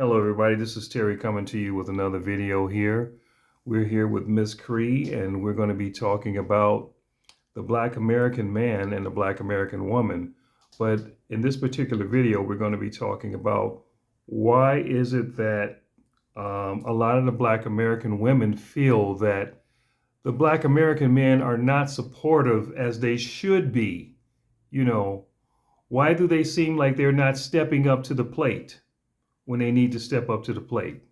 Hello, everybody. This is Terry coming to you with another video here. We're here with Miss Cree, and we're going to be talking about the Black American man and the Black American woman. But in this particular video, we're going to be talking about why is it that a lot of the Black American women feel that the Black American men are not supportive as they should be. You know, why do they seem like they're not stepping up to the plate when they need to step up to the plate?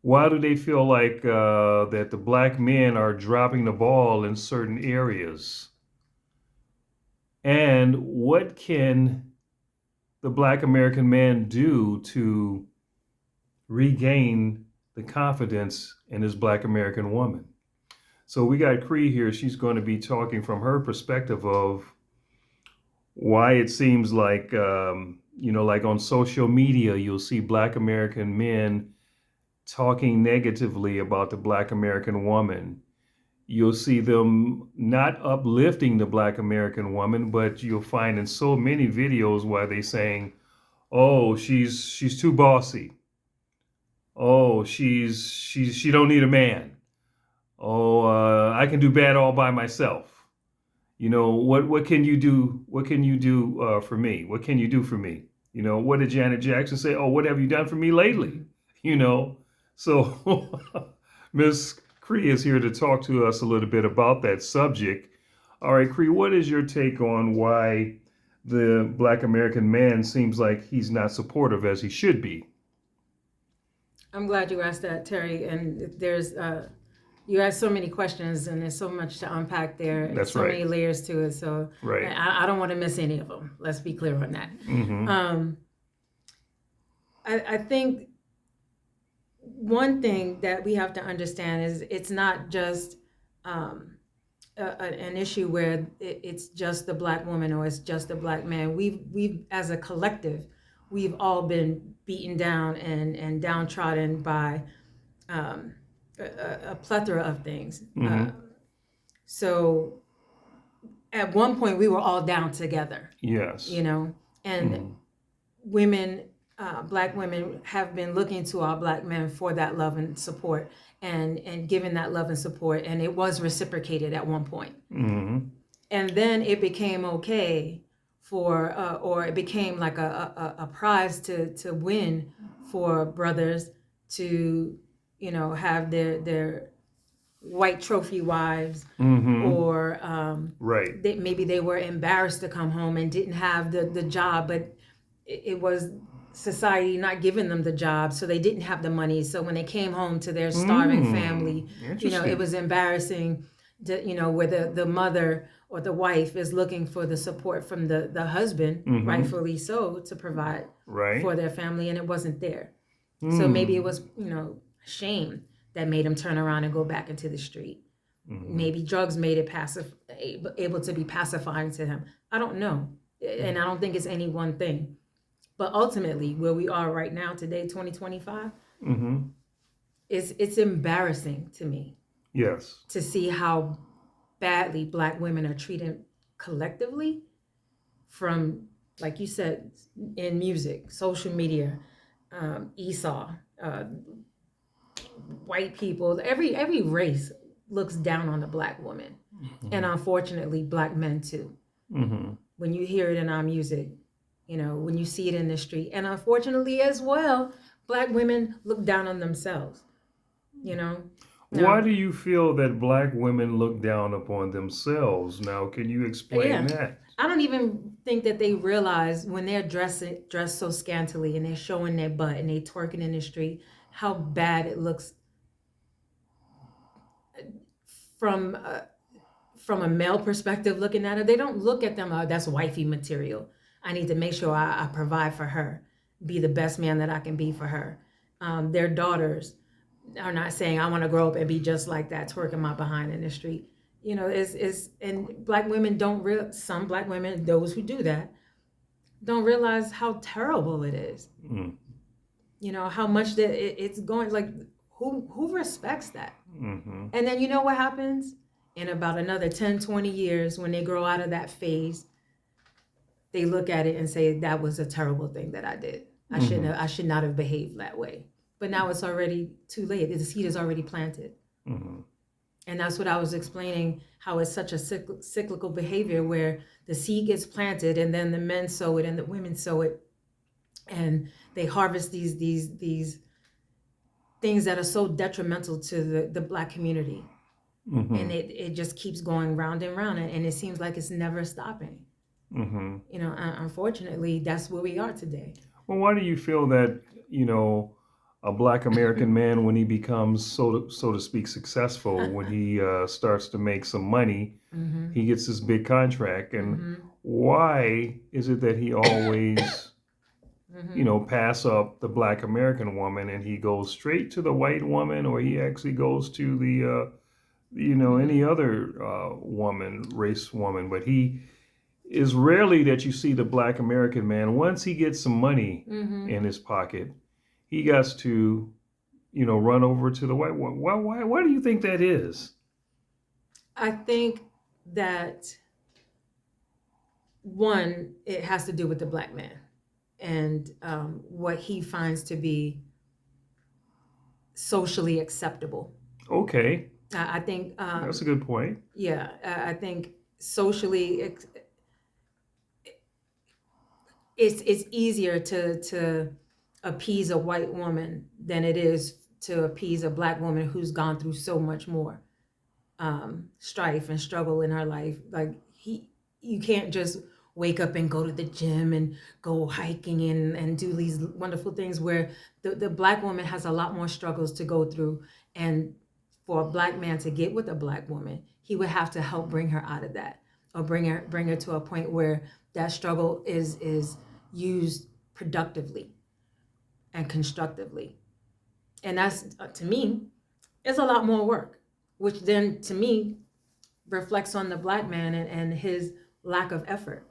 Why do they feel like that the Black men are dropping the ball in certain areas? And what can the Black American man do to regain the confidence in his Black American woman? So we got Cree here. She's going to be talking from her perspective of why it seems like, like on social media, you'll see Black American men talking negatively about the Black American woman. You'll see them not uplifting the Black American woman, but you'll find in so many videos why they saying, "Oh, she's too bossy. Oh, she don't need a man. Oh, I can do bad all by myself. What can you do? What can you do for me? What can you do for me? What did Janet Jackson say? Oh, what have you done for me lately? You know." So Miss Cree is here to talk to us a little bit about that subject. All right, Cree, what is your take on why the Black American man seems like he's not supportive as he should be? I'm glad you asked that, Terry. And you asked so many questions, and there's so much to unpack there, and That's so right. many layers to it. So Right. I don't want to miss any of them. Let's be clear on that. Mm-hmm. I think one thing that we have to understand is it's not just an issue where it's just the Black woman or it's just the Black man. We've as a collective, we've all been beaten down and downtrodden by a plethora of things. Mm-hmm. So at one point we were all down together, Yes. and Mm-hmm. women, Black women have been looking to our Black men for that love and support, and giving that love and support, and it was reciprocated at one point. Mm-hmm. And then it became okay or it became like a prize to win for brothers to have their white trophy wives, Mm-hmm. or Right. maybe they were embarrassed to come home and didn't have the job, but it was society not giving them the job, so they didn't have the money. So when they came home to their starving family, it was embarrassing where the mother or the wife is looking for the support from the husband, rightfully so, to provide for their family, and it wasn't there. So maybe it was shame that made him turn around and go back into the street. Maybe drugs made it able to be pacifying to him. I don't know, and I don't think it's any one thing. But ultimately, where we are right now today, 2025, it's embarrassing to me. Yes. To see how badly Black women are treated collectively, from, like you said, in music, social media, Esau, white people, every race looks down on the Black woman, and unfortunately, Black men too. When you hear it in our music, when you see it in the street, and unfortunately as well, Black women look down on themselves. Why do you feel that Black women look down upon themselves? Now, can you explain that? I don't even think that they realize when they're dressed so scantily and they're showing their butt and they twerking in the street, how bad it looks from a male perspective looking at it. They don't look at them, oh, that's wifey material. I need to make sure I provide for her, be the best man that I can be for her. Their daughters are not saying, I want to grow up and be just like that, twerking my behind in the street. And Black women some Black women, those who do that, don't realize how terrible it is. How much that it's going, like, who respects that? And then what happens? In about another 10, 20 years, when they grow out of that phase, they look at it and say, that was a terrible thing that I did. I should not have behaved that way. But now it's already too late. The seed is already planted. Mm-hmm. And that's what I was explaining, how it's such a cyclical behavior where the seed gets planted and then the men sow it and the women sow it, and they harvest these things that are so detrimental to the Black community. Mm-hmm. And it just keeps going round and round, and it seems like it's never stopping. Mm-hmm. You know, unfortunately, that's where we are today. Well, why do you feel that, a Black American man, when he becomes, so to speak, successful, when he starts to make some money, Mm-hmm. he gets this big contract, and Mm-hmm. why is it that he always, Mm-hmm. pass up the Black American woman and he goes straight to the white woman, or he actually goes to the, any other race woman, but he is rarely that you see the Black American man, once he gets some money Mm-hmm. in his pocket, he gets to, run over to the white one. Why do you think that is? I think that one, it has to do with the Black man and what he finds to be socially acceptable. Okay, I think, that's a good point. yeah, I think socially it's easier to appease a white woman than it is to appease a Black woman who's gone through so much more strife and struggle in her life. Like you can't just wake up and go to the gym and go hiking and do these wonderful things, where the Black woman has a lot more struggles to go through. And for a Black man to get with a Black woman, he would have to help bring her out of that, or bring her to a point where that struggle is used productively and constructively. And that's, to me, is a lot more work, which then to me reflects on the Black man and his lack of effort.